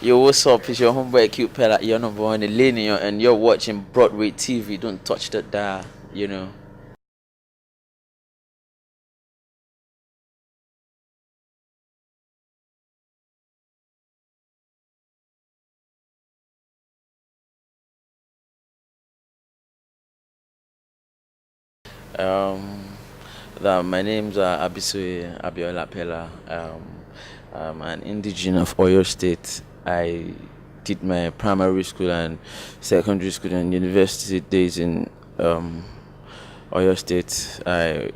Yo, what's up? It's your homeboy Cute Peller. You're number one in the lane, and you're watching Broadway TV. Don't touch that dial. Um, my name's Abisue Abiola Peller. I'm an indigenous of Oyo State. I did my primary school and secondary school and university days in Oyo State. I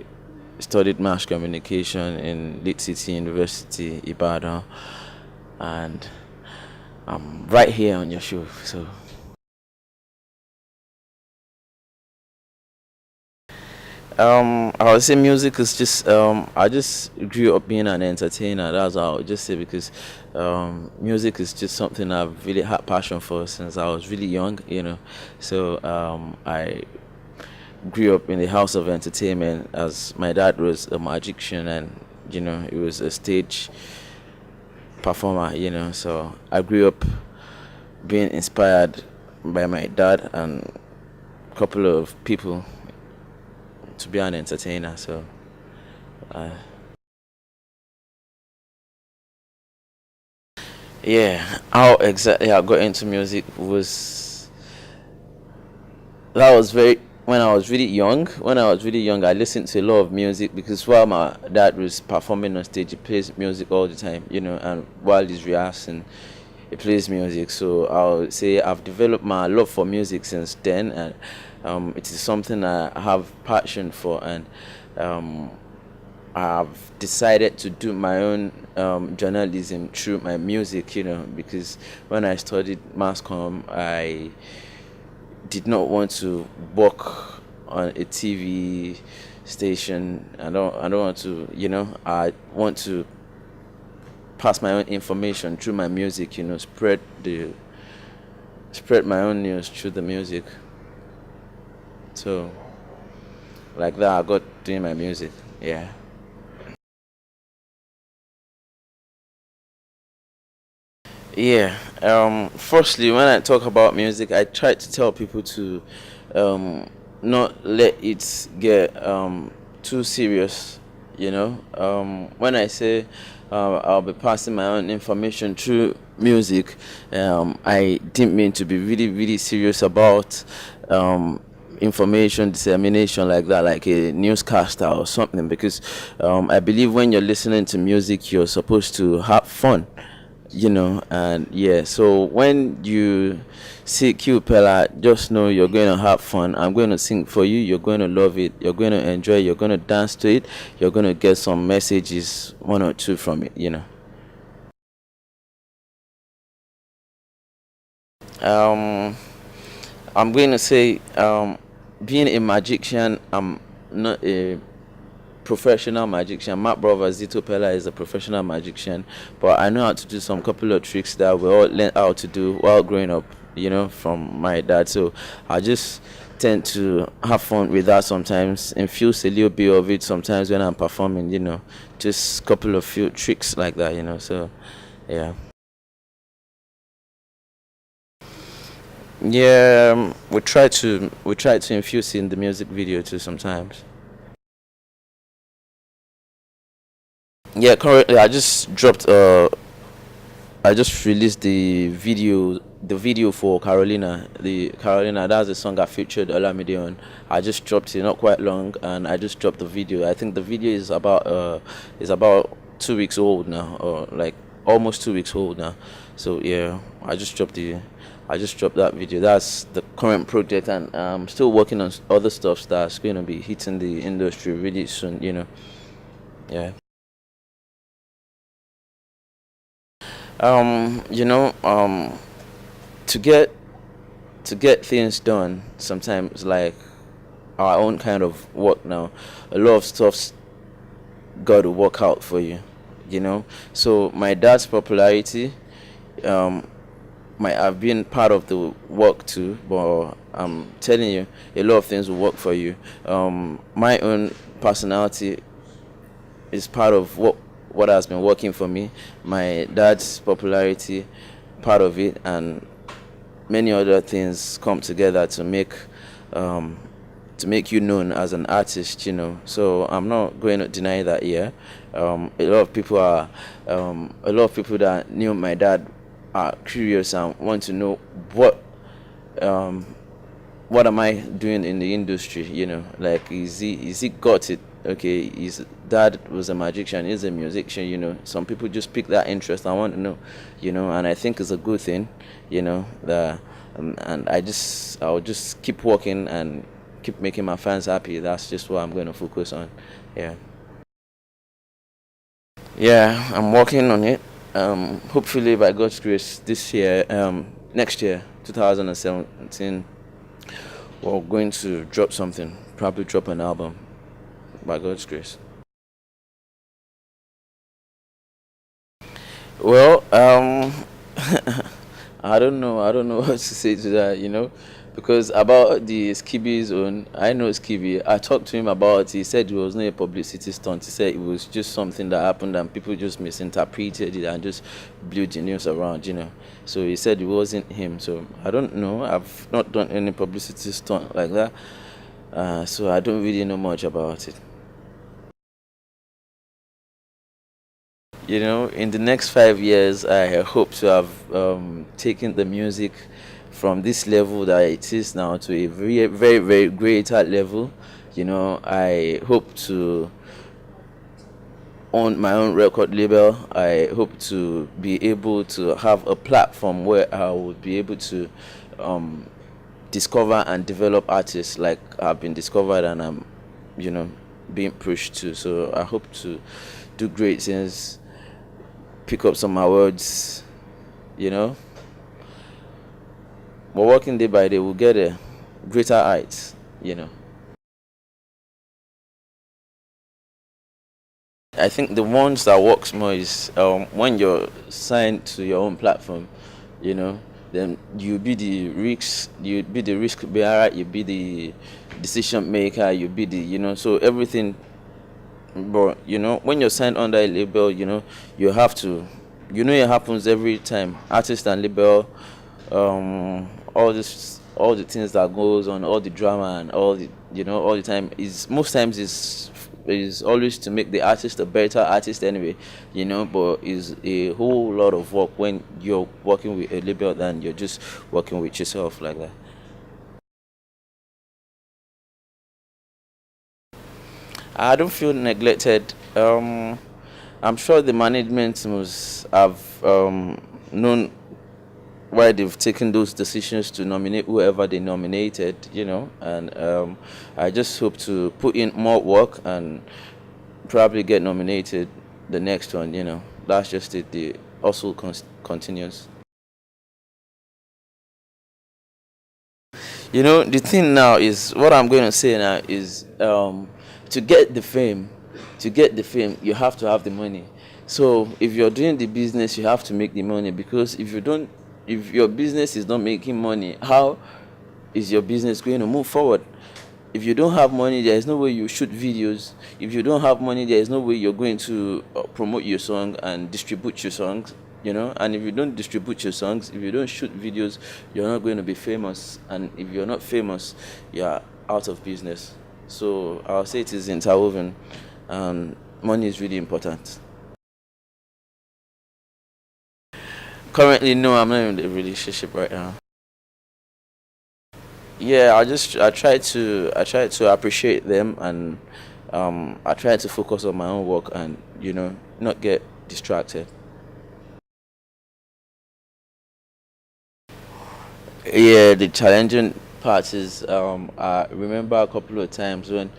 studied mass communication in Lead City University, Ibadan, and I'm right here on your show. So, I would say music is just I just grew up being an entertainer. That's what I would just say because music is just something I've really had passion for since I was really young. So I grew up in the house of entertainment as my dad was a magician and he was a stage performer. So I grew up being inspired by my dad and a couple of people to be an entertainer. So uh, yeah, how exactly I got into music was that was very when I was really young. When I was really young, I listened to a lot of music because while my dad was performing on stage, he plays music all the time, and while he's rehearsing, he plays music. So I would say I've developed my love for music since then, and it is something I have passion for, and I've decided to do my own journalism through my music, because when I studied mass comm, I did not want to work on a TV station. I don't want to. I want to pass my own information through my music. Spread my own news through the music. So like that, I got doing my music. Yeah. Yeah. Firstly, when I talk about music, I try to tell people to not let it get too serious. When I say I'll be passing my own information through music, I didn't mean to be really, really serious about information dissemination like that, like a newscaster or something, because I believe when you're listening to music, you're supposed to have fun. And yeah, so when you see Q Pella, just know you're going to have fun. I'm going to sing for you. You're going to love it. You're going to enjoy it. You're going to dance to it. You're going to get some messages, one or two from it. Um, I'm going to say, being a magician, I'm not a professional magician. My brother Zito Pella is a professional magician, but I know how to do some couple of tricks that we all learned how to do while growing up, from my dad. So I just tend to have fun with that sometimes, infuse a little bit of it sometimes when I'm performing, just couple of few tricks like that. So yeah. Yeah, we try to infuse in the music video too sometimes. Yeah, currently I just released the video for Carolina. The Carolina, that's the song I featured Olamide on. I just dropped it not quite long, and I just dropped the video. I think the video is about 2 weeks old now, or like almost 2 weeks old now. So yeah, I just dropped that video. That's the current project, and I'm still working on other stuff that's going to be hitting the industry really soon. Yeah. You know, to get to get things done, sometimes like our own kind of work now, a lot of stuff's got to work out for you. So my dad's popularity um might have been part of the work too, but I'm telling you, a lot of things will work for you. My own personality is part of what has been working for me. My dad's popularity part of it, and many other things come together um, to make you known as an artist, you know. So I'm not going to deny that. Yeah, a lot of people that knew my dad are curious and want to know um, what am I doing in the industry, you know. Like, is he got it? Okay, his dad was a magician, he's a musician, you know. Some people just pick that interest. I want to know, you know, and I think it's a good thing, you know. And I'll just keep working and keep making my fans happy. That's just what I'm going to focus on. Yeah. Yeah, I'm working on it. Hopefully, by God's grace, this year, next year, 2017, we're going to drop something. Probably drop an album, by God's grace. Well, I don't know. I don't know what to say to that, you know, because about the Skibby zone, I know Skibby. I talked to him about it. He said it was not a publicity stunt. He said it was just something that happened and people just misinterpreted it and just blew the news around, you know. So he said it wasn't him. So I don't know. I've not done any publicity stunt like that. So I don't really know much about it. You know, in the next 5 years, I hope to have taken the music from this level that it is now to a very, very, very greater level. You know, I hope to own my own record label. I hope to be able to have a platform where I would be able to um, discover and develop artists like I've been discovered and I'm, you know, being pushed to. So I hope to do great things, pick up some awards, you know. We're working day by day, we'll get a greater heights, you know. I think the ones that works more is when you're signed to your own platform, you know, then you be the risk bearer, you be the decision maker, you be the, you know, so everything. But you know, when you're signed under a label, you know, you have to, you know, it happens every time. Artist and label, all the things that goes on, all the drama and all the, you know, all the time is most times is always to make the artist a better artist anyway, you know. But is a whole lot of work when you're working with a label than you're just working with yourself like that. I don't feel neglected. I'm sure the management must have known why they've taken those decisions to nominate whoever they nominated, you know, and I just hope to put in more work and probably get nominated the next one, you know. That's just it. The hustle continues. You know, the thing now is what I'm going to say now is to get the fame, you have to have the money. So if you're doing the business, you have to make the money because if your business is not making money, how is your business going to move forward? If you don't have money, there is no way you shoot videos. If you don't have money, there is no way you're going to promote your song and distribute your songs, you know. And if you don't distribute your songs, if you don't shoot videos, you're not going to be famous. And if you're not famous, you're out of business. So I'll say it is interwoven, and money is really important. Currently, no, I'm not in a relationship right now. Yeah, I try to appreciate them, and I try to focus on my own work and, you know, not get distracted. Yeah, the challenging part is I remember a couple of times when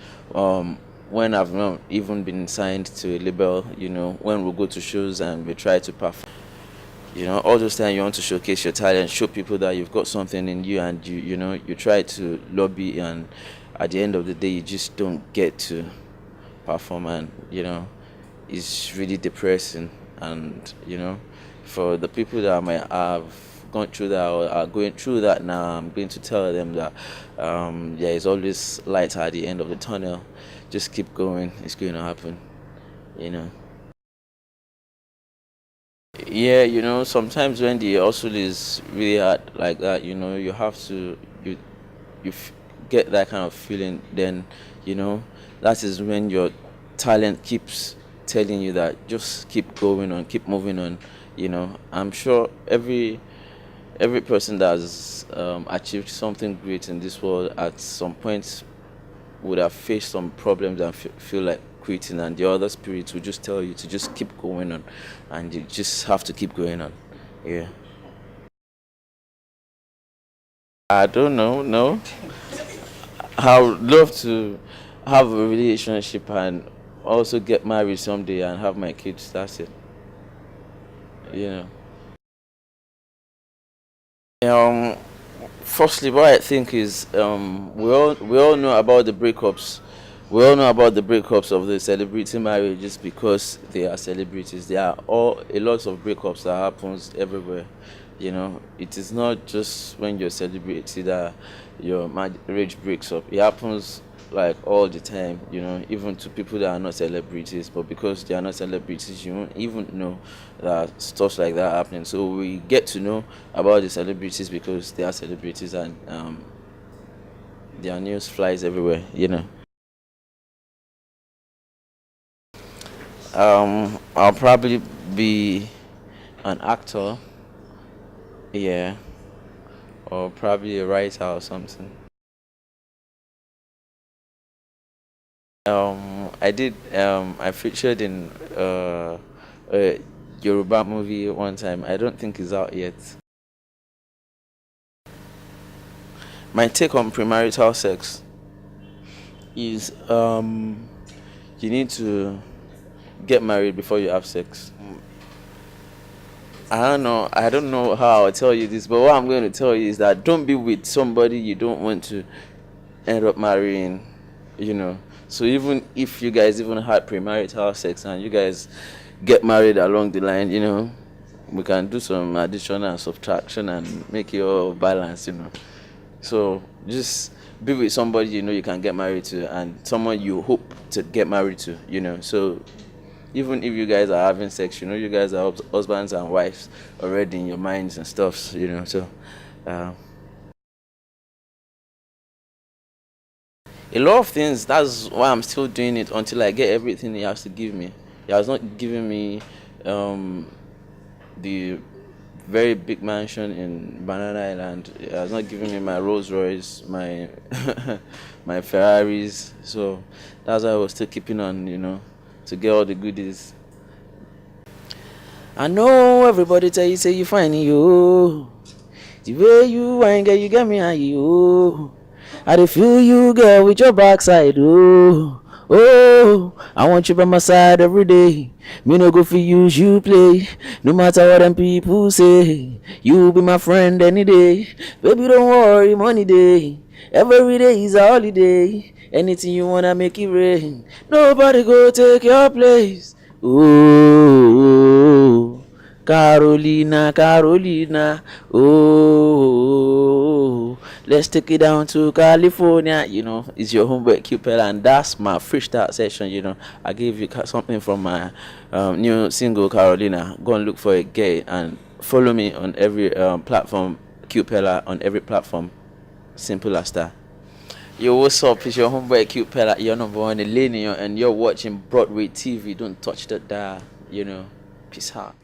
I've not even been signed to a label, you know, when we go to shows and we try to perform. You know, all those times you want to showcase your talent, show people that you've got something in you, and you know, you try to lobby, and at the end of the day, you just don't get to perform, and you know, it's really depressing. And you know, for the people that might have gone through that or are going through that now, I'm going to tell them that there is always light at the end of the tunnel. Just keep going; it's going to happen. You know. Yeah, sometimes when the hustle is really hard like that, you have to you you f- get that kind of feeling. Then, you know, that is when your talent keeps telling you that just keep going on, keep moving on. I'm sure every person that has achieved something great in this world at some point would have faced some problems and feel like quitting, and the other spirits will just tell you to just keep going on, and you just have to keep going on. Yeah. I don't know. No, I would love to have a relationship and also get married someday and have my kids. That's it. You know. Firstly, what I think is we all know about the breakups. We all know about the breakups of the celebrity marriages because they are celebrities. There are all a lot of breakups that happens everywhere. It is not just when you're a celebrity that your marriage breaks up. It happens like all the time. Even to people that are not celebrities, but because they are not celebrities, you won't even know that stuff like that happening. So we get to know about the celebrities because they are celebrities, and their news flies everywhere. I'll probably be an actor, yeah, or probably a writer or something. I featured in a Yoruba movie one time. I don't think it's out yet. My take on premarital sex is you need to get married before you have sex. I don't know how I'll tell you this, but what I'm going to tell you is that don't be with somebody you don't want to end up marrying, you know. So even if you guys even had premarital sex and you guys get married along the line, we can do some addition and subtraction and make it all balance. So just be with somebody you can get married to, and someone you hope to get married to. So even if you guys are having sex, you guys are husbands and wives already in your minds and stuff. So uh, a lot of things. That's why I'm still doing it until I get everything he has to give me. He has not given me um, the very big mansion in Banana Island. He has not given me my Rolls Royce, my my Ferraris. So that's why I was still keeping on, to get all the goodies. I know everybody tell you say you fine you. The way you ain't get you get me high you. I dey feel you girl with your backside oh. Oh, I want you by my side every day. Me no go for use you play. No matter what them people say, you be my friend any day. Baby don't worry, money day. Every day is a holiday. Anything you wanna make it rain. Nobody go take your place. Oh, Carolina, Carolina. Oh, let's take it down to California. It's your homeboy Peller, and that's my freestyle session. I gave you something from my new single Carolina. Go and look for it, get and follow me on every platform. Peller on every platform. Simple as that. Yo, what's up? It's your homeboy Peller. You're number one in Linear, and you're watching Broadway TV. Don't touch that dial. Peace out.